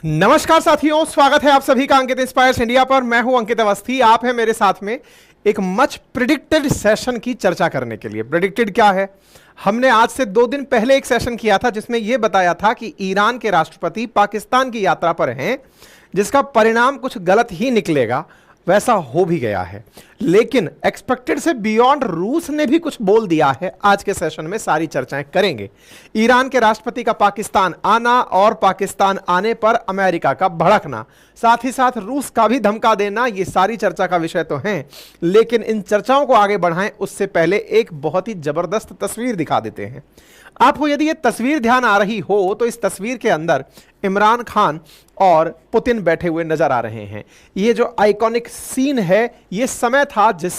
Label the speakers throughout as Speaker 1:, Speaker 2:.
Speaker 1: नमस्कार साथियों, स्वागत है आप सभी का अंकित इंस्पायर्स इंडिया पर। मैं हूं अंकित अवस्थी। आप हैं मेरे साथ में एक मच प्रिडिक्टेड सेशन की चर्चा करने के लिए। प्रिडिक्टेड क्या है? हमने आज से 2 दिन पहले एक सेशन किया था जिसमें यह बताया था कि ईरान के राष्ट्रपति पाकिस्तान की यात्रा पर हैं, जिसका परिणाम कुछ गलत ही निकलेगा। वैसा हो भी गया है, लेकिन एक्सपेक्टेड से बियॉन्ड रूस ने भी कुछ बोल दिया है। आज के सेशन में सारी चर्चाएं करेंगे। ईरान के राष्ट्रपति का पाकिस्तान आना और पाकिस्तान आने पर अमेरिका का भड़कना, साथ ही साथ रूस का भी धमका देना, ये सारी चर्चा का विषय तो है। लेकिन इन चर्चाओं को आगे बढ़ाएं उससे पहले एक बहुत ही जबरदस्त तस्वीर दिखा देते हैं आपको। यदि ये तस्वीर ध्यान आ रही हो तो इस तस्वीर के अंदर इमरान खान और पुतिन बैठे हुए नजर आ रहे हैं। ये जो आइकॉनिक सीन है, ये समय था जिस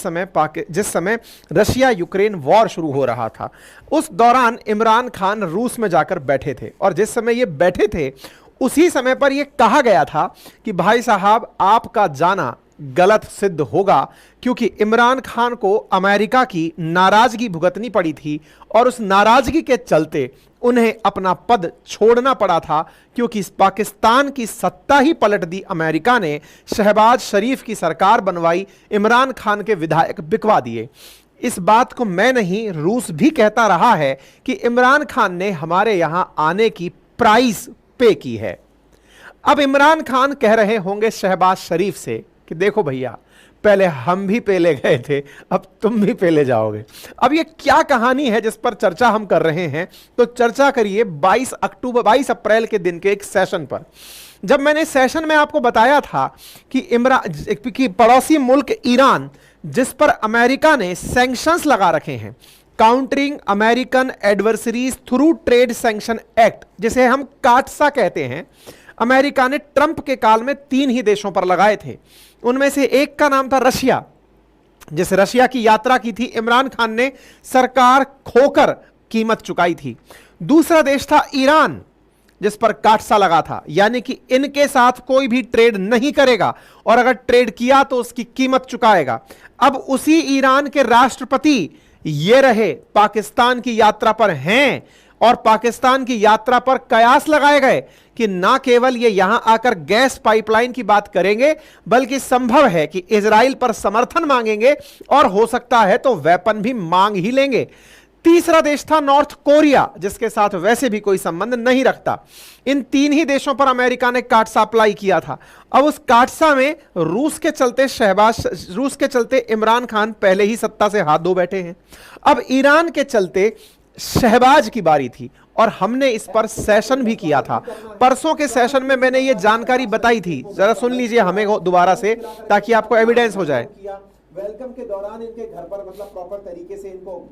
Speaker 1: समय रशिया यूक्रेन वॉर शुरू हो रहा था। उस दौरान इमरान खान रूस में जाकर बैठे थे और जिस समय ये बैठे थे उसी समय पर यह कहा गया था कि भाई साहब आपका जाना गलत सिद्ध होगा, क्योंकि इमरान खान को अमेरिका की नाराजगी भुगतनी पड़ी थी और उस नाराजगी के चलते उन्हें अपना पद छोड़ना पड़ा था, क्योंकि पाकिस्तान की सत्ता ही पलट दी अमेरिका ने। शहबाज शरीफ की सरकार बनवाई, इमरान खान के विधायक बिकवा दिए। इस बात को मैं नहीं, रूस भी कहता रहा है कि इमरान खान ने हमारे यहां आने की प्राइस पे की है। अब इमरान खान कह रहे होंगे शहबाज शरीफ से कि देखो भैया, पहले हम भी पेले गए थे, अब तुम भी पेले जाओगे। अब ये क्या कहानी है जिस पर चर्चा हम कर रहे हैं? तो चर्चा करिए 22 अप्रैल के दिन के एक सेशन पर। जब मैंने सेशन में आपको बताया था कि पड़ोसी मुल्क ईरान, जिस पर अमेरिका ने सैंक्शंस लगा रखे हैं, countering American adversaries through trade sanction act, जिसे हम काटसा कहते हैं, अमेरिका ने ट्रंप के काल में 3 ही देशों पर लगाए थे। उनमें से एक का नाम था रशिया। जिस रशिया की यात्रा की थी इमरान खान ने, सरकार खोकर कीमत चुकाई थी। दूसरा देश था ईरान, जिस पर काटसा लगा था, यानी कि इनके साथ कोई भी ट्रेड नहीं करेगा और अगर ट्रेड किया तो उसकी कीमत चुकाएगा। अब उसी ईरान के राष्ट्रपति ये रहे, पाकिस्तान की यात्रा पर हैं और पाकिस्तान की यात्रा पर कयास लगाए गए कि ना केवल ये यहां आकर गैस पाइपलाइन की बात करेंगे, बल्कि संभव है कि इजराइल पर समर्थन मांगेंगे और हो सकता है तो वेपन भी मांग ही लेंगे। तीसरा देश था नॉर्थ कोरिया, जिसके साथ वैसे भी कोई संबंध नहीं रखता। इन 3 ही देशों पर अमेरिका ने काटसा अप्लाई किया था। अब उस काटसा में रूस के चलते इमरान खान पहले ही सत्ता से हाथ धो बैठे हैं। अब ईरान के चलते शहबाज की बारी थी और हमने इस पर सेशन भी किया था। परसों के सेशन में मैंने ये जानकारी बताई थी, जरा सुन लीजिए हमें दोबारा से, ताकि आपको एविडेंस हो जाए।
Speaker 2: वेलकम के दौरान इनके घर पर मतलब प्रॉपर तरीके से इनको,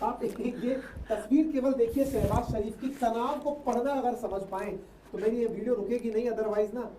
Speaker 2: आप ये तस्वीर केवल देखिए शहबाज शरीफ की, तनाव को पढ़ना अगर समझ पाए तो मेरी ये वीडियो रुकेगी नहीं, अदरवाइज ना।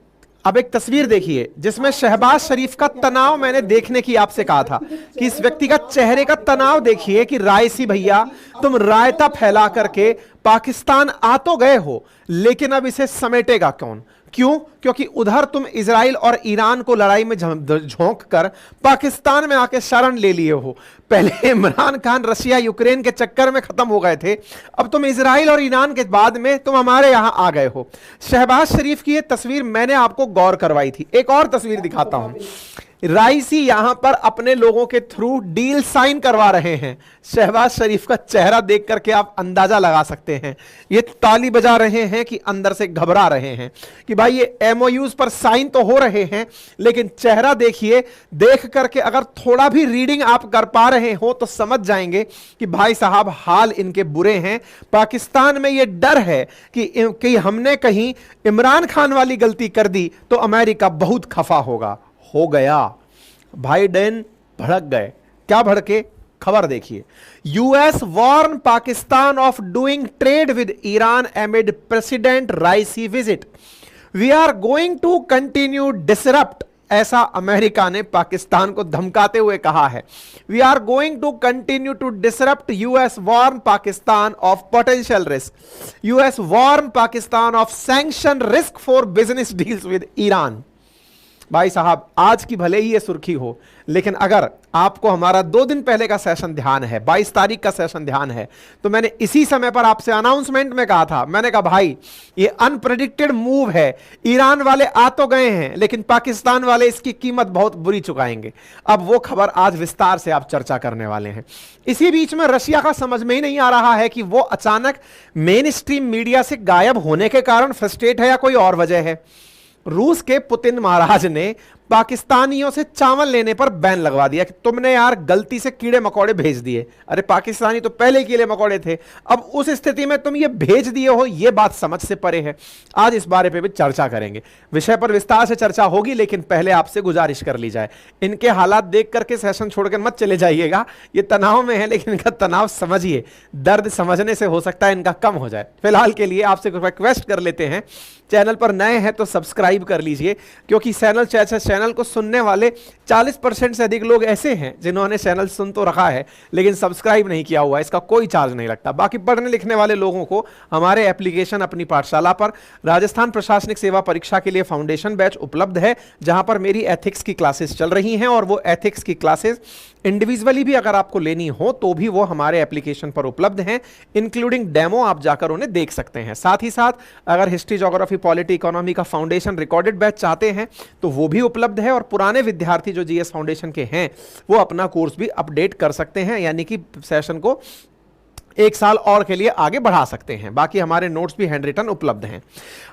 Speaker 1: अब एक तस्वीर देखिए जिसमें शहबाज शरीफ का तनाव मैंने देखने की आपसे कहा था कि इस व्यक्ति का चेहरे का तनाव देखिए कि रायसी भैया, तुम रायता फैला करके पाकिस्तान आ तो गए हो, लेकिन अब इसे समेटेगा कौन? क्यों? क्योंकि उधर तुम इजराइल और ईरान को लड़ाई में झोंक कर पाकिस्तान में आके शरण ले लिए हो। पहले इमरान खान रशिया यूक्रेन के चक्कर में खत्म हो गए थे, अब तुम इजराइल और ईरान के बाद में तुम हमारे यहां आ गए हो। शहबाज शरीफ की यह तस्वीर मैंने आपको गौर करवाई थी। एक और तस्वीर दिखाता हूं। राइसी यहां पर अपने लोगों के थ्रू डील साइन करवा रहे हैं। शहबाज शरीफ का चेहरा देख करके आप अंदाजा लगा सकते हैं, ये ताली बजा रहे हैं कि अंदर से घबरा रहे हैं कि भाई ये एमओयूज पर साइन तो हो रहे हैं, लेकिन चेहरा देखिए, देख करके अगर थोड़ा भी रीडिंग आप कर पा रहे हो तो समझ जाएंगे कि भाई साहब हाल इनके बुरे हैं। पाकिस्तान में ये डर है कि हमने कहीं इमरान खान वाली गलती कर दी तो अमेरिका बहुत खफा होगा। हो गया, बाइडेन भड़क गए। क्या भड़के? खबर देखिए। US warn Pakistan of doing trade with Iran amid president Raisi visit, we are going to continue disrupt, ऐसा अमेरिका ने पाकिस्तान को धमकाते हुए कहा है। We are going to continue to disrupt, US warn Pakistan of potential risk, US warn Pakistan of sanction risk for business deals with Iran. भाई साहब, आज की भले ही ये सुर्खी हो, लेकिन अगर आपको हमारा 2 दिन पहले का सेशन ध्यान है, 22 तारीख का सेशन ध्यान है, तो मैंने इसी समय पर आपसे अनाउंसमेंट में कहा था, मैंने कहा भाई ये अनप्रेडिक्टेड मूव है, ईरान वाले आ तो गए हैं लेकिन पाकिस्तान वाले इसकी कीमत बहुत बुरी चुकाएंगे। अब वो खबर आज विस्तार से आप चर्चा करने वाले हैं। इसी बीच में रशिया का समझ में ही नहीं आ रहा है कि वो अचानक मेन स्ट्रीम मीडिया से गायब होने के कारण फ्रस्ट्रेट है या कोई और वजह है। रूस के पुतिन महाराज ने पाकिस्तानियों से चावल लेने पर बैन लगवा दिया कि तुमने यार गलती से कीड़े मकोड़े भेज दिए। अरे पाकिस्तानी तो पहले कीड़े मकोड़े थे, अब उस स्थिति में तुम ये भेज दिए हो, ये बात समझ से परे है। आज इस बारे पे भी चर्चा करेंगे, विषय पर विस्तार से चर्चा होगी, लेकिन पहले आपसे गुजारिश कर ली जाए, इनके हालात देख करके सेशन छोड़कर मत चले जाइएगा। ये तनाव में है लेकिन इनका तनाव समझिए, दर्द समझने से हो सकता है इनका कम हो जाए। फिलहाल के लिए आपसे रिक्वेस्ट कर लेते हैं, चैनल पर नए हैं तो सब्सक्राइब कर लीजिए, क्योंकि चैनल को सुनने वाले 40% से अधिक लोग ऐसे हैं जिन्होंने चैनल सुन तो रखा है लेकिन सब्सक्राइब नहीं किया हुआ है। इसका कोई चार्ज नहीं लगता। बाकी पढ़ने लिखने वाले लोगों को हमारे एप्लीकेशन अपनी पाठशाला पर राजस्थान प्रशासनिक सेवा परीक्षा के लिए फाउंडेशन बैच उपलब्ध है, जहां पर मेरी एथिक्स की क्लासेस चल रही हैं, और वो एथिक्स की क्लासेस इंडिविजुअली भी अगर आपको लेनी हो तो भी वो हमारे एप्लीकेशन पर उपलब्ध हैं, इंक्लूडिंग डेमो। आप जाकर उन्हें देख सकते हैं। साथ ही साथ अगर हिस्ट्री, ज्योग्राफी, पॉलिटी, इकोनॉमी का फाउंडेशन रिकॉर्डेड बैच चाहते हैं तो वो भी उपलब्ध है, और पुराने विद्यार्थी जो जीएस फाउंडेशन के हैं वो अपना कोर्स भी अपडेट कर सकते हैं, यानी कि सेशन को 1 साल और के लिए आगे बढ़ा सकते हैं। बाकी हमारे नोट्स भी हैंड रिटन उपलब्ध हैं।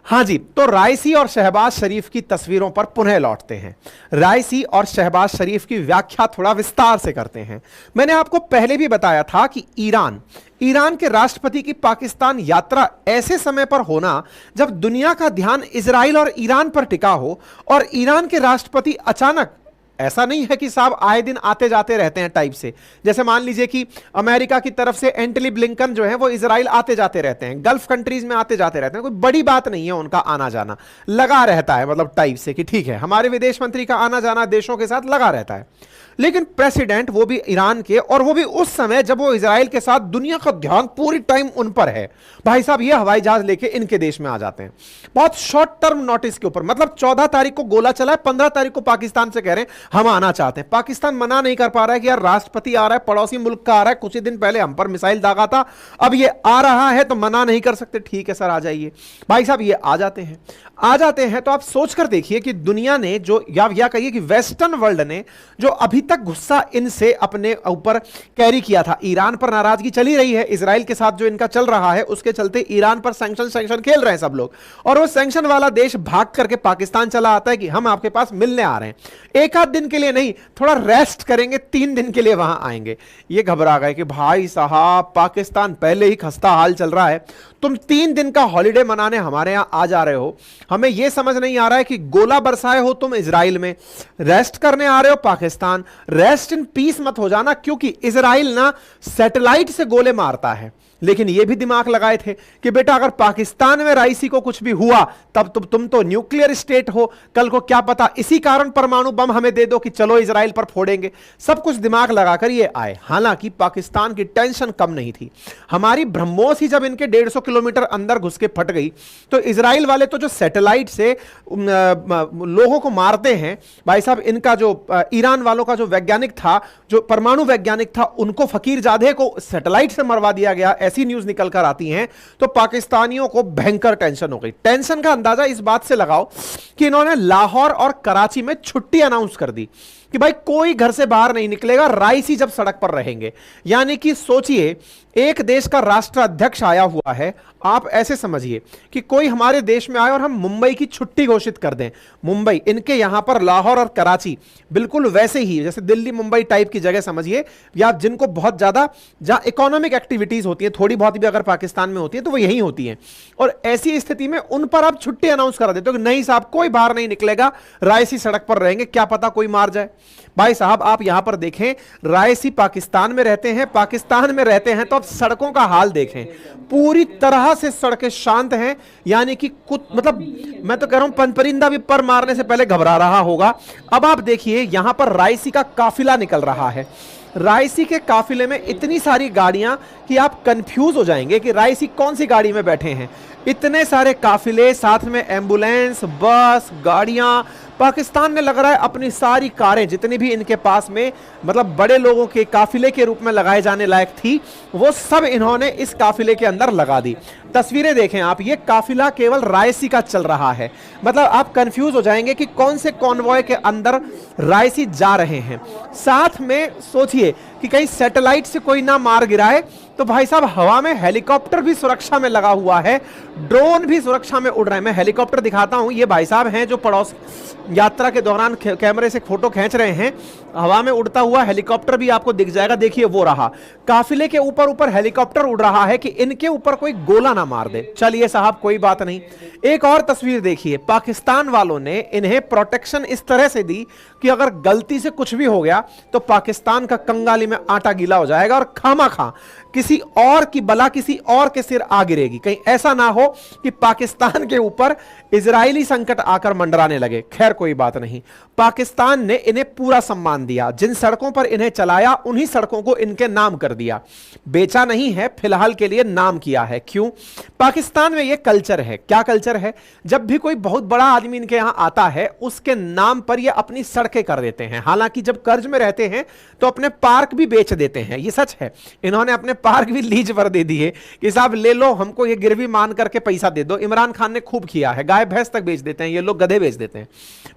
Speaker 1: हाँ जी, तो रायसी और शहबाज शरीफ की तस्वीरों पर पुनः लौटते हैं। रायसी और शहबाज शरीफ की व्याख्या थोड़ा विस्तार से करते हैं। मैंने आपको पहले भी बताया था कि ईरान के राष्ट्रपति की पाकिस्तान यात्रा ऐसे समय पर होना जब दुनिया का ध्यान इजराइल और ईरान पर टिका हो, और ईरान के राष्ट्रपति अचानक, ऐसा नहीं है कि साहब आए दिन आते जाते रहते हैं टाइप से, जैसे मान लीजिए कि अमेरिका की तरफ से एंटनी ब्लिंकन जो है वो इजराइल आते जाते रहते हैं, गल्फ कंट्रीज में आते जाते रहते हैं, कोई बड़ी बात नहीं है उनका आना जाना, लगा रहता है, मतलब टाइप से कि ठीक है हमारे विदेश मंत्री का आना जाना देशों के साथ लगा रहता है। लेकिन प्रेसिडेंट, वो भी ईरान के, और वो भी उस समय जब वो इजराइल के साथ दुनिया का ध्यान पूरी टाइम उन पर है, भाई साहब ये हवाई जहाज लेके इनके देश में आ जाते हैं बहुत शॉर्ट टर्म नोटिस के ऊपर। मतलब 14 तारीख को गोला चला है, 15 तारीख को पाकिस्तान से कह रहे हैं हम आना चाहते हैं। पाकिस्तान मना नहीं कर पा रहा है कि यार राष्ट्रपति आ रहा है, पड़ोसी मुल्क का आ रहा है, कुछ ही दिन पहले हम पर मिसाइल दागा था, अब ये आ रहा है तो मना नहीं कर सकते। ठीक है सर आ जाइए। भाई साहब ये आ जाते हैं तो आप सोचकर देखिए कि दुनिया ने जो, या कहिए कि वेस्टर्न वर्ल्ड ने जो अभी तक गुस्सा इनसे अपने ऊपर कैरी किया था, ईरान पर नाराजगी चली रही है, इजराइल के साथ जो इनका चल रहा है उसके चलते ईरान पर सैंक्शन खेल रहे हैं सब लोग, और वो सैंक्शन वाला देश भाग करके पाकिस्तान चला आता है कि हम आपके पास मिलने आ रहे हैं। एक आध दिन के लिए नहीं, थोड़ा रेस्ट करेंगे, 3 दिन के लिए वहां आएंगे। ये घबरा गए कि भाई साहब पाकिस्तान पहले ही खस्ता हाल चल रहा है, तुम 3 दिन का हॉलिडे मनाने हमारे यहां आ जा रहे हो। हमें यह समझ नहीं आ रहा है कि गोला बरसाए हो तुम इजराइल में, रेस्ट करने आ रहे हो पाकिस्तान, रेस्ट इन पीस मत हो जाना, क्योंकि इजराइल ना सैटेलाइट से गोले मारता है। लेकिन यह भी दिमाग लगाए थे कि बेटा अगर पाकिस्तान में राइसी को कुछ भी हुआ तब तुम तो न्यूक्लियर स्टेट हो, कल को क्या पता इसी कारण परमाणु बम हमें दे दो कि चलो इजराइल पर फोड़ेंगे। सब कुछ दिमाग लगाकर ये आए। हालांकि पाकिस्तान की टेंशन कम नहीं थी। हमारी ब्रह्मोस ही जब इनके 150 किलोमीटर अंदर घुस के फट गई तो इजराइल वाले तो जो सैटेलाइट से लोगों को मारते हैं, भाई साहब इनका जो ईरान वालों का जो वैज्ञानिक था, जो परमाणु वैज्ञानिक था, उनको फकीरजादे को सैटेलाइट से मरवा दिया गया, ऐसी न्यूज निकल कर आती हैं। तो पाकिस्तानियों को भयंकर टेंशन हो गई। टेंशन का अंदाजा इस बात से लगाओ कि इन्होंने लाहौर और कराची में छुट्टी अनाउंस कर दी कि भाई कोई घर से बाहर नहीं निकलेगा, राइसी जब सड़क पर रहेंगे। यानी कि सोचिए एक देश का राष्ट्राध्यक्ष आया हुआ है, आप ऐसे समझिए कि कोई हमारे देश में आए और हम मुंबई की छुट्टी घोषित कर दें। मुंबई, इनके यहां पर लाहौर और कराची बिल्कुल वैसे ही जैसे दिल्ली मुंबई टाइप की जगह समझिए, या जिनको बहुत ज्यादा जहां इकोनॉमिक एक्टिविटीज होती है, थोड़ी बहुत भी अगर पाकिस्तान में होती है तो वो यही होती है। और ऐसी स्थिति में उन पर आप छुट्टी अनाउंस करा देते हो कि नहीं साहब कोई बाहर नहीं निकलेगा, रायसी सड़क पर रहेंगे, क्या पता कोई मार जाए। भाई साहब आप यहां पर देखें, रायसी पाकिस्तान में रहते हैं, पाकिस्तान में रहते हैं, तो आप सड़कों का हाल देखें, पूरी तरह से सड़कें शांत हैं। यानी कि कुछ मतलब मैं तो कह रहा हूं परिंदा भी पर मारने से पहले घबरा रहा होगा। अब आप देखिए यहां पर रायसी का काफिला निकल रहा है। रायसी के काफिले में इतनी सारी गाड़ियां कि आप कंफ्यूज हो जाएंगे कि रायसी कौन सी गाड़ी में बैठे हैं। इतने सारे काफिले, साथ में एम्बुलेंस, बस, गाड़ियां, पाकिस्तान ने लग रहा है अपनी सारी कारें जितनी भी इनके पास में मतलब बड़े लोगों के काफिले के रूप में लगाए जाने लायक थी, वो सब इन्होंने इस काफिले के अंदर लगा दी। तस्वीरें देखें आप, ये काफिला केवल रायसी का चल रहा है। मतलब आप कंफ्यूज हो जाएंगे कि कौन से कॉन्वॉय के अंदर रायसी जा रहे हैं। साथ में सोचिए कि कहीं सैटेलाइट से कोई ना मार गिराए, तो भाई साहब हवा में हेलीकॉप्टर भी सुरक्षा में लगा हुआ है, ड्रोन भी सुरक्षा में उड़ रहे हैं। मैं हेलीकॉप्टर दिखाता हूं, ये भाई साहब हैं जो पड़ोस यात्रा के दौरान कैमरे से फोटो खींच रहे हैं। हवा में उड़ता हुआ हेलीकॉप्टर भी आपको दिख जाएगा, देखिए वो रहा। काफिले के ऊपर ऊपर हेलीकॉप्टर उड़ रहा है कि इनके ऊपर कोई गोला ना मार दे। चलिए साहब कोई बात नहीं। एक और तस्वीर देखिए, पाकिस्तान वालों ने इन्हें प्रोटेक्शन इस तरह से दी कि अगर गलती से कुछ भी हो गया तो पाकिस्तान का कंगाली में आटा गीला हो जाएगा और खामा किसी और की बला किसी और के सिर आ गिरेगी। कहीं ऐसा ना हो कि पाकिस्तान के ऊपर इजरायली संकट आकर मंडराने लगे। खैर कोई बात नहीं, पाकिस्तान ने इन्हें पूरा सम्मान दिया। जिन सड़कों पर इन्हें चलाया उन्हीं सड़कों को इनके नाम कर दिया। बेचा नहीं है, फिलहाल के लिए नाम किया है। क्यों? पाकिस्तान में यह कल्चर है। क्या कल्चर है? जब भी कोई बहुत बड़ा आदमी इनके यहां आता है उसके नाम पर यह अपनी सड़कें कर देते हैं। हालांकि जब कर्ज में रहते हैं तो अपने पार्क भी बेच देते हैं, यह सच है। इन्होंने अपने पार्क भी लीज पर दे दिए कि साहब ले लो, हमको ये गिरवी मान करके पैसा दे दो। इमरान खान ने खूब किया है, गाय भैंस तक बेच देते हैं ये लोग, गधे बेच देते हैं।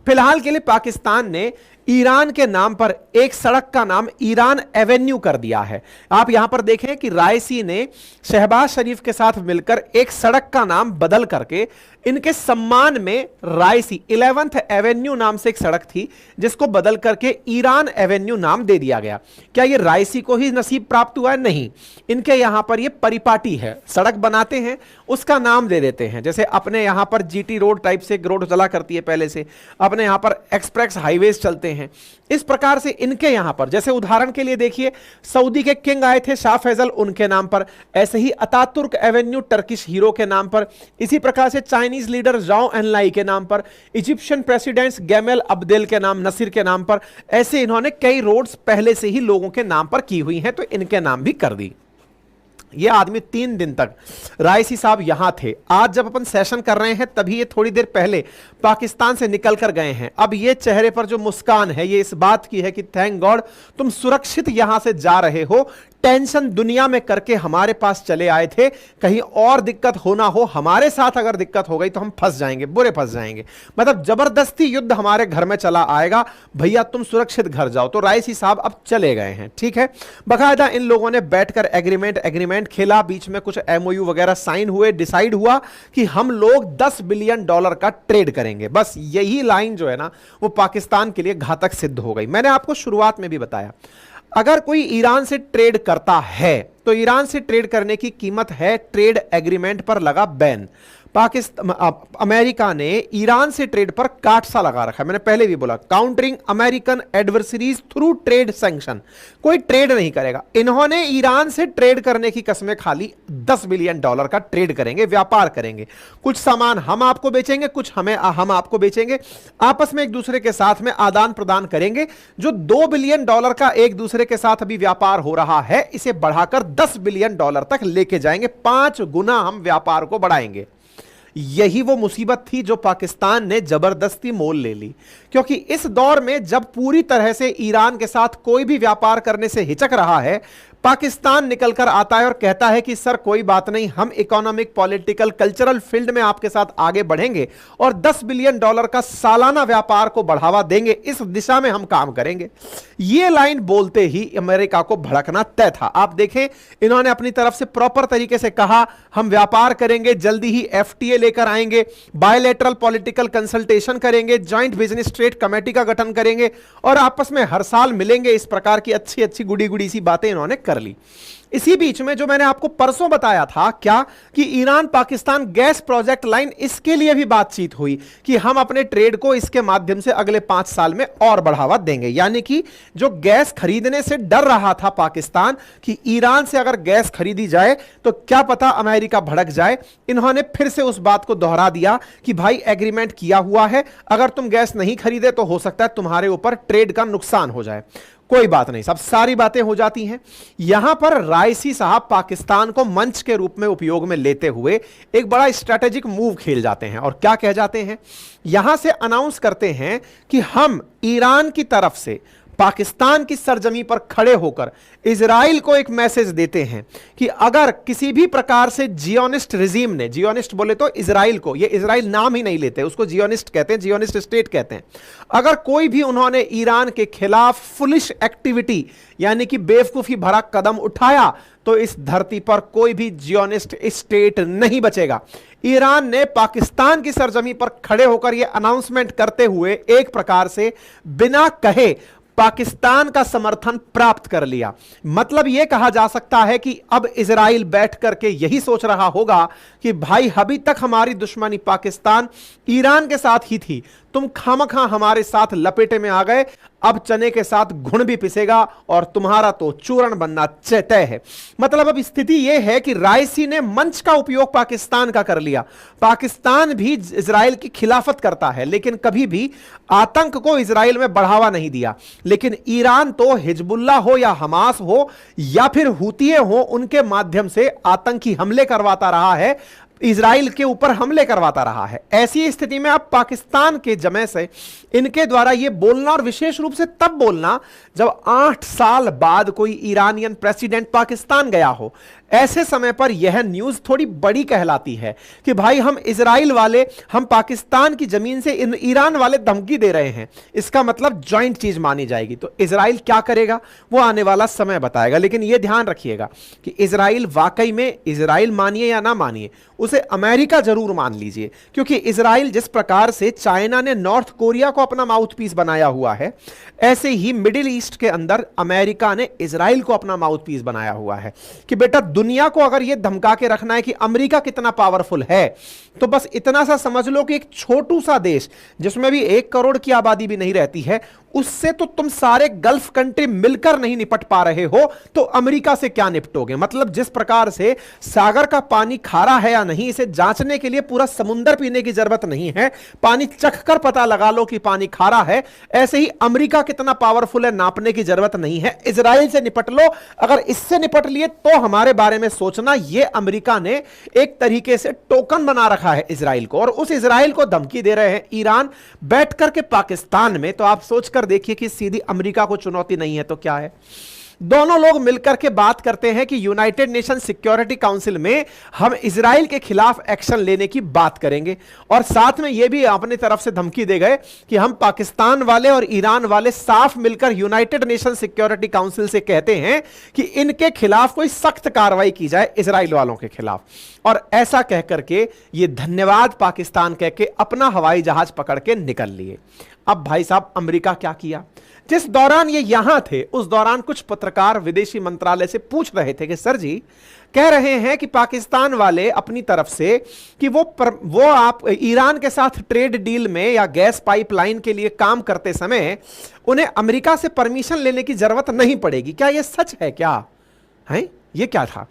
Speaker 1: फिलहाल के लिए पाकिस्तान ने ईरान के नाम पर एक सड़क का नाम ईरान एवेन्यू कर दिया है। आप यहां पर देखें कि रायसी ने शहबाज शरीफ के साथ मिलकर एक सड़क का नाम बदल करके इनके सम्मान में रायसी 11th एवेन्यू नाम से एक सड़क थी जिसको बदल करके ईरान एवेन्यू नाम दे दिया गया। क्या ये रायसी को ही नसीब प्राप्त हुआ है? नहीं, इनके यहां पर ये परिपाटी है, सड़क बनाते हैं उसका नाम दे देते हैं। जैसे अपने यहां पर जीटी रोड टाइप से एक रोड चला करती है पहले से, अपने यहां पर एक्सप्रेस हाईवेज चलते हैं। इस प्रकार से इनके यहां पर, जैसे उदाहरण के लिए देखिए, सऊदी के किंग आए थे शाह फैजल, उनके नाम पर। ऐसे ही अतातुर्क एवेन्यू टर्किश हीरो के नाम पर। इसी प्रकार से चाइनीज लीडर जाओ एनलाई के नाम पर, इजिप्शियन प्रेसिडेंट्स गैमेल अब्देल के नाम, नसीर के नाम पर। ऐसे इन्होंने कई रोड्स पहले से ही लोगों के नाम पर की हुई हैं, तो इनके नाम भी कर दी। ये आदमी 3 दिन तक रायसी साहब यहां थे। आज जब अपन सेशन कर रहे हैं तभी ये थोड़ी देर पहले पाकिस्तान से निकल कर गए हैं। अब ये चेहरे पर जो मुस्कान है ये इस बात की है कि थैंक गॉड तुम सुरक्षित यहां से जा रहे हो। टेंशन दुनिया में करके हमारे पास चले आए थे, कहीं और दिक्कत हो ना हो, हमारे साथ अगर दिक्कत हो गई तो हम फंस जाएंगे, बुरे फंस जाएंगे। मतलब जबरदस्ती युद्ध हमारे घर में चला आएगा, भैया तुम सुरक्षित घर जाओ। तो रायसी साहब अब चले गए हैं, ठीक है। बकायदा इन लोगों ने बैठकर एग्रीमेंट खेला, बीच में कुछ एमओयू वगैरह साइन हुए, डिसाइड हुआ कि हम लोग $10 बिलियन का ट्रेड करेंगे। बस यही लाइन जो है ना वो पाकिस्तान के लिए घातक सिद्ध हो गई। मैंने आपको शुरुआत में भी बताया, अगर कोई ईरान से ट्रेड करता है तो ईरान से ट्रेड करने की कीमत है ट्रेड एग्रीमेंट पर लगा बैन। अमेरिका ने ईरान से ट्रेड पर काट सा लगा रखा है। मैंने पहले भी बोला, countering American adversaries through trade sanction. कोई ट्रेड नहीं करेगा। इन्होंने ईरान से ट्रेड करने की कसमें खा ली। $10 बिलियन का ट्रेड करेंगे, व्यापार करेंगे। कुछ सामान हम आपको बेचेंगे, कुछ हम आपको बेचेंगे, आपस में एक दूसरे के साथ में आदान प्रदान करेंगे। जो $2 बिलियन का एक दूसरे के साथ अभी व्यापार हो रहा है, इसे बढ़ाकर $10 बिलियन तक लेके जाएंगे। 5 गुना हम व्यापार को बढ़ाएंगे। यही वो मुसीबत थी जो पाकिस्तान ने जबरदस्ती मोल ले ली, क्योंकि इस दौर में जब पूरी तरह से ईरान के साथ कोई भी व्यापार करने से हिचक रहा है, पाकिस्तान निकलकर आता है और कहता है कि सर कोई बात नहीं, हम इकोनॉमिक, पॉलिटिकल, कल्चरल फील्ड में आपके साथ आगे बढ़ेंगे और $10 बिलियन का सालाना व्यापार को बढ़ावा देंगे, इस दिशा में हम काम करेंगे। यह लाइन बोलते ही अमेरिका को भड़कना तय था। आप देखें, इन्होंने अपनी तरफ से प्रॉपर तरीके से कहा हम व्यापार करेंगे, जल्दी ही FTA लेकर आएंगे, बायलैटरल पॉलिटिकल कंसल्टेशन करेंगे, जॉइंट बिजनेस ट्रेड कमेटी का गठन करेंगे और आपस में हर साल मिलेंगे। इस प्रकार की अच्छी अच्छी गुड़ी गुड़ी सी बातें इन्होंने कर ली। इसी बीच में जो मैंने आपको परसों बताया था क्या, कि Iran Pakistan gas project line, इसके लिए भी बातचीत हुई कि हम अपने ट्रेड को इसके माध्यम से अगले 5 साल में और बढ़ावा देंगे। यानी कि जो गैस खरीदने से डर रहा था पाकिस्तान कि ईरान से अगर गैस खरीदी जाए तो क्या पता अमेरिका भड़क जाए, इन्होंने फिर से उस बात को दोहरा दिया कि भाई एग्रीमेंट किया हुआ है, अगर तुम गैस नहीं खरीदे तो हो सकता है तुम्हारे ऊपर ट्रेड का नुकसान हो जाए। कोई बात नहीं, सब सारी बातें हो जाती हैं। यहां पर रायसी साहब पाकिस्तान को मंच के रूप में उपयोग में लेते हुए एक बड़ा स्ट्रैटेजिक मूव खेल जाते हैं। और क्या कह जाते हैं, यहां से अनाउंस करते हैं कि हम ईरान की तरफ से पाकिस्तान की सरजमी पर खड़े होकर इजराइल को एक मैसेज देते हैं कि अगर किसी भी प्रकार से जियोनिस्ट रिजीम ने, जियोनिस्ट बोले तो इजराइल को, ये इजराइल नाम ही नहीं लेते, उसको जियोनिस्ट कहते हैं, जियोनिस्ट स्टेट कहते हैं, अगर कोई भी उन्होंने ईरान के खिलाफ फुलिश एक्टिविटी यानी कि बेवकूफी भरा कदम उठाया तो इस धरती पर कोई भी जियोनिस्ट स्टेट नहीं बचेगा। ईरान ने पाकिस्तान की सरजमी पर खड़े होकर यह अनाउंसमेंट करते हुए एक प्रकार से बिना कहे पाकिस्तान का समर्थन प्राप्त कर लिया। मतलब यह कहा जा सकता है कि अब इजराइल बैठ करके यही सोच रहा होगा कि भाई अभी तक हमारी दुश्मनी पाकिस्तान ईरान के साथ ही थी, तुम खामखा हमारे साथ लपेटे में आ गए, अब चने के साथ घुन भी पिसेगा और तुम्हारा तो चूर्ण बनना तय है। मतलब अब स्थिति यह है कि रायसी ने मंच का उपयोग पाकिस्तान का कर लिया। पाकिस्तान भी इजराइल की खिलाफत करता है लेकिन कभी भी आतंक को इजराइल में बढ़ावा नहीं दिया। लेकिन ईरान तो हिजबुल्लाह हो या हमास हो या फिर हुतिये हो, उनके माध्यम से आतंकी हमले करवाता रहा है, इजराइल के ऊपर हमले करवाता रहा है। ऐसी स्थिति में अब पाकिस्तान के जमे से इनके द्वारा यह बोलना, और विशेष रूप से तब बोलना जब 8 साल बाद कोई ईरानियन प्रेसिडेंट पाकिस्तान गया हो, ऐसे समय पर यह न्यूज थोड़ी बड़ी कहलाती है कि भाई हम इजराइल वाले, हम पाकिस्तान की जमीन से ईरान वाले धमकी दे रहे हैं, इसका मतलब ज्वाइंट चीज मानी जाएगी। तो इजराइल क्या करेगा वो आने वाला समय बताएगा। लेकिन यह ध्यान रखिएगा कि इजराइल वाकई में, इजराइल मानिए या ना मानिए, उसे अमेरिका जरूर मान लीजिए, क्योंकि इजराइल जिस प्रकार से चाइना ने नॉर्थ कोरिया को अपना माउथपीस बनाया हुआ है, ऐसे ही मिडिल ईस्ट के अंदर अमेरिका ने इजराइल को अपना माउथपीस बनाया हुआ है कि बेटा दुनिया को अगर यह धमका के रखना है कि अमेरिका कितना पावरफुल है, तो बस इतना सा समझ लो कि एक छोटू सा देश जिसमें भी 1 करोड़ की आबादी भी नहीं रहती है, उससे तो तुम सारे गल्फ कंट्री मिलकर नहीं निपट पा रहे हो, तो अमेरिका से क्या निपटोगे। मतलब जिस प्रकार से सागर का पानी खारा है या नहीं, इसे जांचने के लिए पूरा समुंदर पीने की जरूरत नहीं है, पानी चखकर पता लगा लो कि पानी खारा है, ऐसे ही अमेरिका कितना पावरफुल है नापने की जरूरत नहीं है। इजराइल से निपट लो, अगर इससे निपट लिए तो हमारे बारे में सोचना। यह अमेरिका ने एक तरीके से टोकन बना रखा है इजराइल को, और उस इजराइल को धमकी दे रहे हैं ईरान बैठ करके पाकिस्तान में। तो आप सोचकर देखिए कि सीधी अमेरिका को चुनौती नहीं है तो क्या है। दोनों लोग मिलकर के बात करते हैं कि यूनाइटेड नेशन सिक्योरिटी काउंसिल में हम इजराइल के खिलाफ एक्शन लेने की बात करेंगे, और साथ में यह भी अपनी तरफ से धमकी दे गए कि हम पाकिस्तान वाले और ईरान वाले साफ मिलकर यूनाइटेड नेशन सिक्योरिटी काउंसिल से कहते हैं कि इनके खिलाफ कोई सख्त कार्रवाई की जाए इजराइल वालों के खिलाफ। और ऐसा कहकर के ये धन्यवाद पाकिस्तान कह के अपना हवाई जहाज पकड़ के निकल लिए। अब भाई साहब अमेरिका क्या किया, जिस दौरान ये यहां थे उस दौरान कुछ पत्रकार विदेशी मंत्रालय से पूछ रहे थे कि सर जी, कह रहे हैं कि पाकिस्तान वाले अपनी तरफ से कि वो आप ईरान के साथ ट्रेड डील में या गैस पाइपलाइन के लिए काम करते समय उन्हें अमेरिका से परमिशन लेने की जरूरत नहीं पड़ेगी, क्या यह सच है क्या है? ये क्या था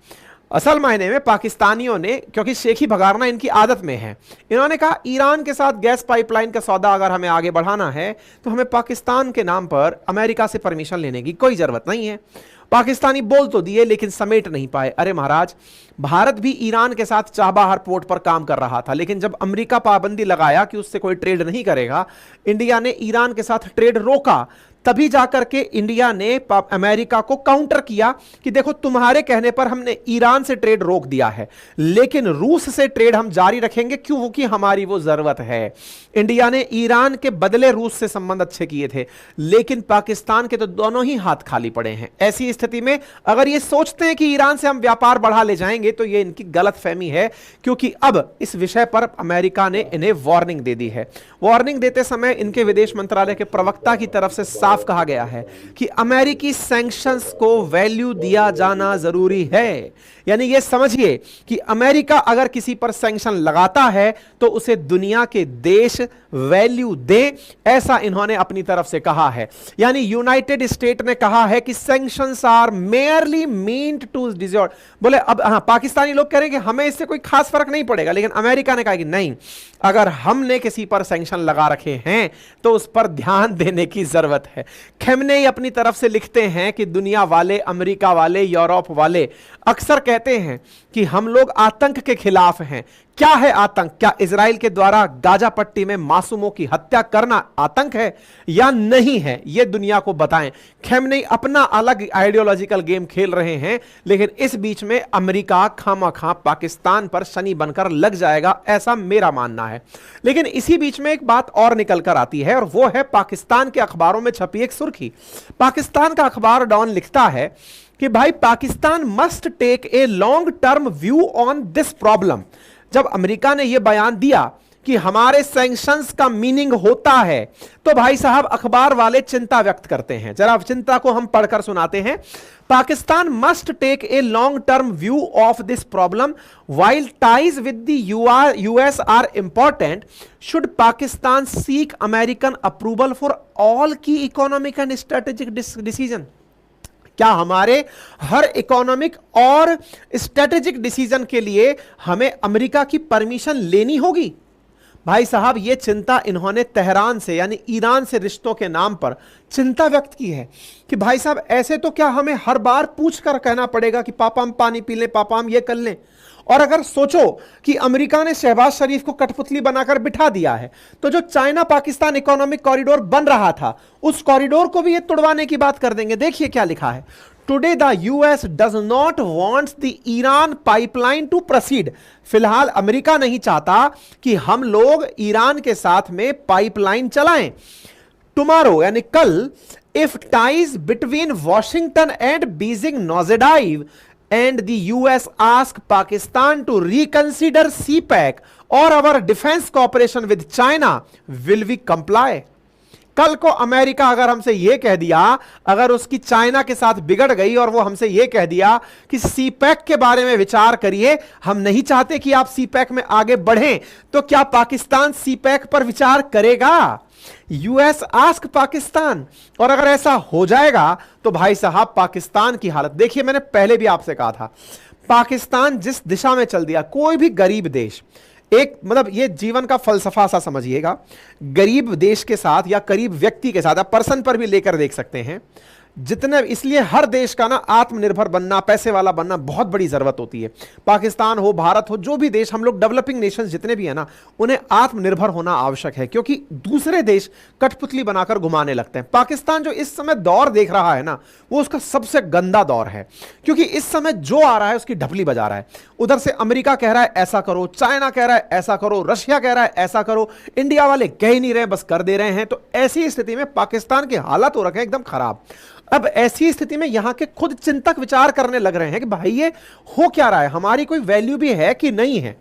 Speaker 1: असल मायने में पाकिस्तानियों ने, क्योंकि शेखी भगारना इनकी आदत में है, इन्होंने कहा ईरान के साथ गैस पाइपलाइन का सौदा अगर हमें आगे बढ़ाना है तो हमें पाकिस्तान के नाम पर अमेरिका से परमिशन लेने की कोई जरूरत नहीं है। पाकिस्तानी बोल तो दिए लेकिन समेट नहीं पाए। अरे महाराज, भारत भी ईरान के साथ चाबहार पोर्ट पर काम कर रहा था, लेकिन जब अमेरिका पाबंदी लगाया कि उससे कोई ट्रेड नहीं करेगा, इंडिया ने ईरान के साथ ट्रेड रोका, तभी जाकर के इंडिया ने अमेरिका को काउंटर किया कि देखो तुम्हारे कहने पर हमने ईरान से ट्रेड रोक दिया है, लेकिन रूस से ट्रेड हम जारी रखेंगे क्योंकि हमारी वो जरूरत है। इंडिया ने ईरान के बदले रूस से संबंध अच्छे किए थे, लेकिन पाकिस्तान के तो दोनों ही हाथ खाली पड़े हैं। ऐसी स्थिति में अगर ये सोचते हैं कि ईरान से हम व्यापार बढ़ा ले जाएंगे तो ये इनकी गलतफहमी है, क्योंकि अब इस विषय पर अमेरिका ने इन्हें वार्निंग दे दी है। वार्निंग देते समय इनके विदेश मंत्रालय के प्रवक्ता की तरफ से साफ कहा गया है कि अमेरिकी सैंक्शंस को वैल्यू दिया जाना जरूरी है। यानी यह समझिए कि अमेरिका अगर किसी पर सैंक्शन लगाता है तो उसे दुनिया के देश वैल्यू दे, ऐसा इन्होंने अपनी तरफ से कहा है। यानी यूनाइटेड स्टेट ने कहा है कि sanctions are merely meant to deter. बोले अब पाकिस्तानी लोग कह रहे हैं कि हमें इससे कोई खास फर्क नहीं पड़ेगा, लेकिन अमेरिका ने कहा कि नहीं, अगर हमने किसी पर सैंक्शन लगा रखे हैं तो उस पर ध्यान देने की जरूरत है। खेमनेई अपनी तरफ से लिखते हैं कि दुनिया वाले, अमेरिका वाले, यूरोप वाले अक्सर कहते हैं कि हम लोग आतंक के खिलाफ हैं। क्या है आतंक? क्या इजराइल के द्वारा गाजा पट्टी में मासूमों की हत्या करना आतंक है या नहीं है? यह दुनिया को बताएं। खेमनेई अपना अलग आइडियोलॉजिकल गेम खेल रहे हैं, लेकिन इस बीच में अमेरिका खामखा पाकिस्तान पर शनि बनकर लग जाएगा, ऐसा मेरा मानना है। लेकिन इसी बीच में एक बात और निकल कर आती है, और वो है पाकिस्तान के अखबारों में छपी एक सुर्खी। पाकिस्तान का अखबार डॉन लिखता है कि भाई Pakistan must take a long term view on this problem. जब अमेरिका ने यह बयान दिया कि हमारे सैंक्शंस का मीनिंग होता है, तो भाई साहब अखबार वाले चिंता व्यक्त करते हैं। जरा चिंता को हम पढ़कर सुनाते हैं। Pakistan must take a long term view of this problem while ties with the US are important should Pakistan seek American approval for all key economic and strategic decision. क्या हमारे हर इकोनॉमिक और स्ट्रेटेजिक डिसीजन के लिए हमें अमेरिका की permission लेनी होगी? भाई साहब ये चिंता इन्होंने तेहरान से यानी ईरान से रिश्तों के नाम पर चिंता व्यक्त की है कि भाई साहब ऐसे तो क्या हमें हर बार पूछ कर कहना पड़ेगा कि पापा हम पानी पी लें, पापा हम ये कर लें। और अगर सोचो कि अमेरिका ने शहबाज शरीफ को कठपुतली बनाकर बिठा दिया है, तो जो चाइना पाकिस्तान इकोनॉमिक कॉरिडोर बन रहा था उस कॉरिडोर को भी ये तुड़वाने की बात कर देंगे। देखिए क्या लिखा है, today the US does not wants the Iran pipeline to proceed. फिलहाल अमेरिका नहीं चाहता कि हम लोग ईरान के साथ में पाइपलाइन चलाएं। टुमारो यानी कल, if ties between Washington and Beijing nosedive and the US ask Pakistan to reconsider CPEC or our defense cooperation with China, will we comply? कल को अमेरिका अगर हमसे यह कह दिया, अगर उसकी चाइना के साथ बिगड़ गई और वो हमसे यह कह दिया कि सीपैक के बारे में विचार करिए, हम नहीं चाहते कि आप सीपैक में आगे बढ़ें, तो क्या पाकिस्तान सीपैक पर विचार करेगा? US ask Pakistan. और अगर ऐसा हो जाएगा तो भाई साहब पाकिस्तान की हालत देखिए। मैंने पहले भी आपसे कहा था, पाकिस्तान जिस दिशा में चल दिया, कोई भी गरीब देश, एक मतलब ये जीवन का फलसफा सा समझिएगा, गरीब देश के साथ या गरीब व्यक्ति के साथ, आप पर्सन पर भी लेकर देख सकते हैं, जितने, इसलिए हर देश का ना आत्मनिर्भर बनना, पैसे वाला बनना बहुत बड़ी जरूरत होती है। पाकिस्तान हो, भारत हो, जो भी देश, हम लोग डेवलपिंग नेशंस जितने भी है ना, उन्हें आत्मनिर्भर होना आवश्यक है, क्योंकि दूसरे देश कठपुतली बनाकर घुमाने लगते हैं। पाकिस्तान जो इस समय दौर देख रहा है ना, वो उसका सबसे गंदा दौर है, क्योंकि इस समय जो आ रहा है उसकी ढपली बजा रहा है। उधर से अमेरिका कह रहा है ऐसा करो, चाइना कह रहा है ऐसा करो, रशिया कह रहा है ऐसा करो, इंडिया वाले कह ही नहीं रहे, बस कर दे रहे हैं। तो ऐसी स्थिति में पाकिस्तान के हालात हो रखे हैं एकदम खराब। अब ऐसी स्थिति में यहां के खुद चिंतक विचार करने लग रहे हैं कि भाई ये हो क्या रहा है, हमारी कोई वैल्यू भी है कि नहीं है।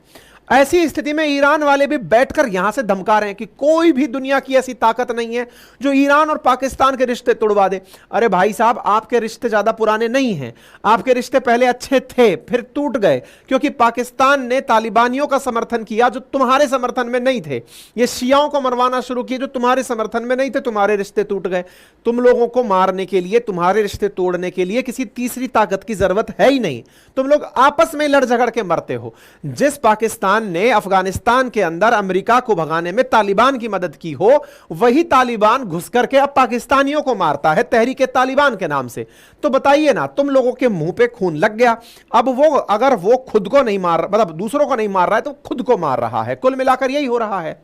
Speaker 1: ऐसी स्थिति में ईरान वाले भी बैठकर यहां से धमका रहे हैं कि कोई भी दुनिया की ऐसी ताकत नहीं है जो ईरान और पाकिस्तान के रिश्ते तोड़वा दे। अरे भाई साहब, आपके रिश्ते ज्यादा पुराने नहीं हैं, आपके रिश्ते पहले अच्छे थे, फिर टूट गए, क्योंकि पाकिस्तान ने तालिबानियों का समर्थन किया जो तुम्हारे समर्थन में नहीं थे, ये शियाओं को मरवाना शुरू किए जो तुम्हारे समर्थन में नहीं थे, तुम्हारे रिश्ते टूट गए। तुम लोगों को मारने के लिए, तुम्हारे रिश्ते तोड़ने के लिए किसी तीसरी ताकत की जरूरत है ही नहीं, तुम लोग आपस में लड़ झगड़ के मरते हो। जिस पाकिस्तान ने अफगानिस्तान के अंदर अमेरिका को भगाने में तालिबान की मदद की हो, वही तालिबान घुस करके अब पाकिस्तानियों को मारता है तहरीके तालिबान के नाम से। तो बताइए ना, तुम लोगों के मुंह पे खून लग गया। अब वो अगर वो खुद को नहीं मार, मतलब दूसरों को नहीं मार रहा है, तो खुद को मार रहा है। कुल मिलाकर यही हो रहा है।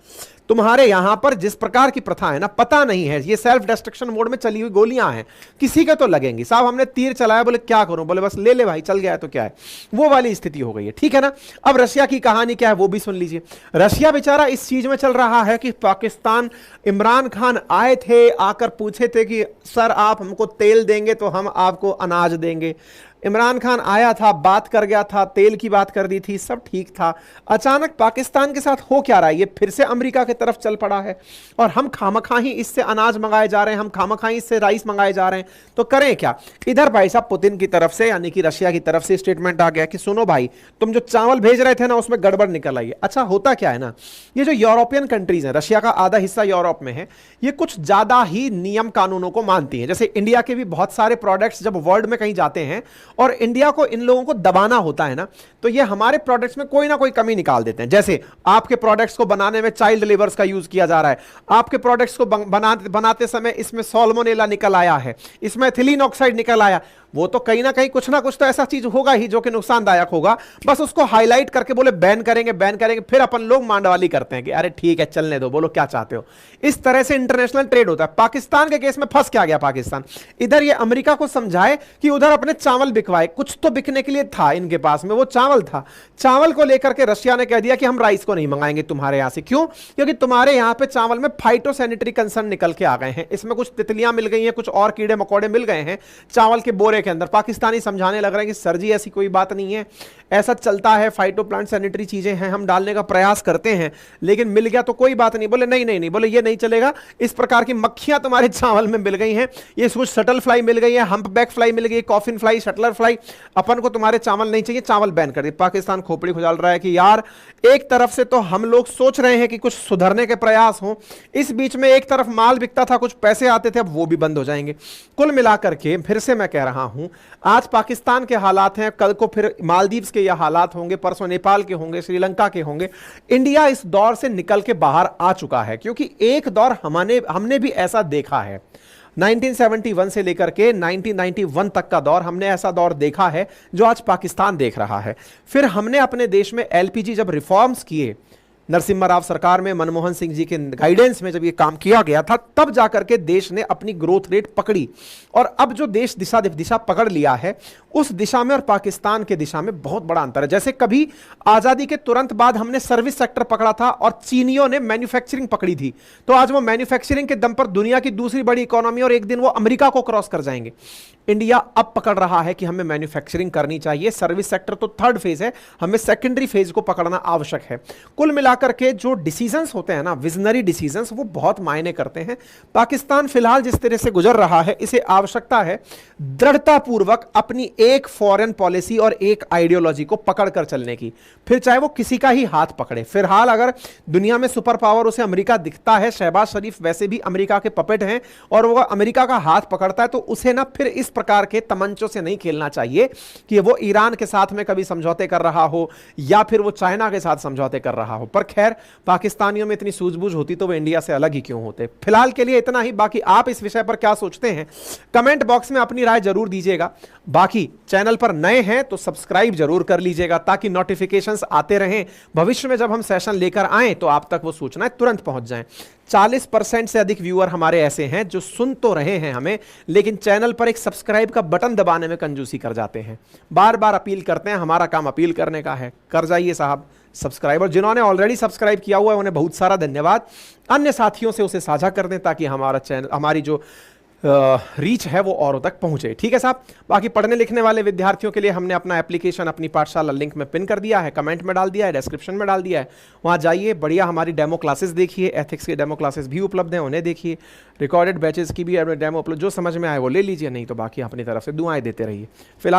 Speaker 1: तुम्हारे यहां पर जिस प्रकार की प्रथा है ना, पता नहीं है, ये सेल्फ डिस्ट्रक्शन मोड में चली हुई गोलियां हैं, किसी के तो लगेंगी। साहब हमने तीर चलाया, बोले क्या करूं, बोले बस ले ले भाई, चल गया है तो क्या है, वो वाली स्थिति हो गई है। ठीक है ना। अब रशिया की कहानी क्या है वो भी सुन लीजिए। रशिया बेचारा इस चीज में चल रहा है कि पाकिस्तान, इमरान खान आए थे, आकर पूछे थे कि सर आप हमको तेल देंगे तो हम आपको अनाज देंगे। इमरान खान आया था, बात कर गया था, तेल की बात कर दी थी, सब ठीक था। अचानक पाकिस्तान के साथ हो क्या रहा है, ये फिर से अमेरिका की तरफ चल पड़ा है, और हम खामखा ही इससे अनाज मंगाए जा रहे हैं, हम खामखा ही इससे राइस मंगाए जा रहे हैं। तो करें क्या? इधर भाई साहब पुतिन की तरफ से यानी कि रशिया की तरफ से स्टेटमेंट आ गया कि सुनो भाई, तुम जो चावल भेज रहे थे ना उसमें गड़बड़ निकल आई है। अच्छा होता क्या है ना, ये जो यूरोपियन कंट्रीज हैं, रशिया का आधा हिस्सा यूरोप में है, ये कुछ ज्यादा ही नियम कानूनों को मानती है। जैसे इंडिया के भी बहुत सारे प्रोडक्ट्स जब वर्ल्ड में कहीं जाते हैं और इंडिया को इन लोगों को दबाना होता है ना, तो ये हमारे प्रोडक्ट्स में कोई ना कोई कमी निकाल देते हैं। जैसे आपके प्रोडक्ट्स को बनाने में चाइल्ड लेबर्स का यूज किया जा रहा है, आपके प्रोडक्ट्स को बनाते समय इसमें सॉल्मोनेला निकल आया है, इसमें एथिलीन ऑक्साइड निकल आया, वो तो कहीं ना कहीं कुछ ना कुछ तो ऐसा चीज होगा ही जो कि नुकसानदायक होगा, बस उसको हाईलाइट करके बोले बैन करेंगे बैन करेंगे, फिर अपन लोग मांडवाली करते हैं कि अरे ठीक है चलने दो, बोलो क्या चाहते हो। इस तरह से इंटरनेशनल ट्रेड होता है। पाकिस्तान के केस में फंस क्या गया पाकिस्तान, इधर ये अमेरिका को समझाए कि उधर अपने चावल बिकवाए, कुछ तो बिकने के लिए था इनके पास में, वो चावल था। चावल को लेकर के रशिया ने कह दिया कि हम राइस को नहीं मंगाएंगे तुम्हारे यहां से। क्यों? क्योंकि तुम्हारे यहां पे चावल में फाइटोसैनिटरी कंसर्न निकल के आ गए हैं, इसमें कुछ तितलियां मिल गई हैं, कुछ और कीड़े मकोड़े मिल गए हैं चावल के बोरे के अंदर। पाकिस्तानी समझाने लग रहे हैं कि सर जी ऐसी कोई बात नहीं है, ऐसा चलता है, फाइटो प्लांट सैनिटरी चीजें हैं, हम डालने का प्रयास करते हैं, लेकिन मिल गया तो कोई बात नहीं। बोले नहीं नहीं नहीं, बोले ये नहीं चलेगा, इस प्रकार की मक्खियां तुम्हारे चावल में मिल गई हैं, ये कुछ शटल फ्लाई मिल गई है, हम्पबैक फ्लाई मिल गई, कॉफिन फ्लाई, शटलर फ्लाई, अपन को तुम्हारे चावल नहीं चाहिए, चावल बैन कर दिए। पाकिस्तान खोपड़ी खुजाल रहा है कि यार एक तरफ से तो हम लोग सोच रहे हैं कि कुछ सुधरने के प्रयास हो, इस बीच में एक तरफ माल बिकता था, कुछ पैसे आते थे, अब वो भी बंद हो जाएंगे। कुल मिलाकर के फिर से मैं कह रहा हूं, आज पाकिस्तान के हालात हैं, कल को फिर मालदीव्स के ये हालात होंगे, परसों नेपाल के होंगे, श्रीलंका के होंगे। इंडिया इस दौर से निकल के बाहर आ चुका है, क्योंकि एक दौर हमने भी ऐसा देखा है। 1971 से लेकर के 1991 तक का दौर, हमने ऐसा दौर देखा है जो आज पाकिस्तान देख रहा है। फिर हमने अपने देश में एलपीजी जब रिफॉर्म्स किए, नरसिम्हा राव सरकार में, मनमोहन सिंह जी के गाइडेंस में जब ये काम किया गया था, तब जाकर के देश ने अपनी ग्रोथ रेट पकड़ी। और अब जो देश दिशा पकड़ लिया है, उस दिशा में और पाकिस्तान के दिशा में बहुत बड़ा अंतर है। जैसे कभी आजादी के तुरंत बाद हमने सर्विस सेक्टर पकड़ा था और चीनियों ने मैन्युफैक्चरिंग पकड़ी थी, तो आज वो मैन्युफैक्चरिंग के दम पर दुनिया की दूसरी बड़ी इकोनॉमी, और एक दिन वो अमेरिका को क्रॉस कर जाएंगे। इंडिया अब पकड़ रहा है कि हमें मैन्युफैक्चरिंग करनी चाहिए, सर्विस सेक्टर तो थर्ड फेज है, हमें सेकेंडरी फेज को पकड़ना आवश्यक है। कुल मिलाकर के जो डिसीजंस होते हैं ना, विजनरी डिसीजंस, वो बहुत मायने करते हैं। पाकिस्तान फिलहाल जिस तरह से गुजर रहा है, इसे आवश्यकता है दृढ़तापूर्वक अपनी एक फॉरेन पॉलिसी और एक आइडियोलॉजी को पकड़कर चलने की, फिर चाहे वो किसी का ही हाथ पकड़े। फिलहाल अगर दुनिया में सुपर पावर उसे अमेरिका दिखता है, शहबाज शरीफ वैसे भी अमेरिका के पपेट हैं, और वो अमेरिका का हाथ पकड़ता है, तो उसे ना फिर इस प्रकार के तमंचों से नहीं खेलना चाहिए कि वो ईरान के साथ में कभी समझौते कर रहा हो या फिर वो चाइना के साथ समझौते कर रहा हो। पर खैर, पाकिस्तानियों में इतनी सूझबूझ होती तो वो इंडिया से अलग ही क्यों होते। फिलहाल के लिए इतना ही, बाकी आप इस विषय पर क्या सोचते हैं कमेंट बॉक्स में अपनी राय जरूर दीजिएगा। बाकी चैनल पर नए हैं तो सब्सक्राइब जरूर कर लीजिएगा, ताकि नोटिफिकेशंस आते रहें, भविष्य में जब हम सेशन लेकर आएं तो आप तक वो सूचनाएं तुरंत पहुंच जाएं। 40% से अधिक व्यूअर हमारे ऐसे हैं जो सुन तो रहे हैं हमें, लेकिन चैनल पर एक सब्सक्राइब का बटन दबाने में कंजूसी कर जाते हैं। बार बार अपील करते हैं, हमारा काम अपील करने का है, कर जाइए साहब सब्सक्राइब। और जिन्होंने ऑलरेडी सब्सक्राइब किया हुआ है उन्हें बहुत सारा धन्यवाद। अन्य साथियों से उसे साझा कर दें ताकि हमारा चैनल, हमारी जो रीच है वो औरों तक पहुंचे। ठीक है साहब। बाकी पढ़ने लिखने वाले विद्यार्थियों के लिए हमने अपना एप्लीकेशन अपनी पाठशाला लिंक में पिन कर दिया है, कमेंट में डाल दिया है, डिस्क्रिप्शन में डाल दिया है, वहां जाइए, बढ़िया हमारी डेमो क्लासेस देखिए, एथिक्स की डेमो क्लासेस भी उपलब्ध हैं, उन्हें देखिए, रिकॉर्डेड बैचेस की भी डेमो उपलब्ध, जो समझ में आए वो ले लीजिए, नहीं तो बाकी अपनी तरफ से दुआएं देते रहिए। फिलहाल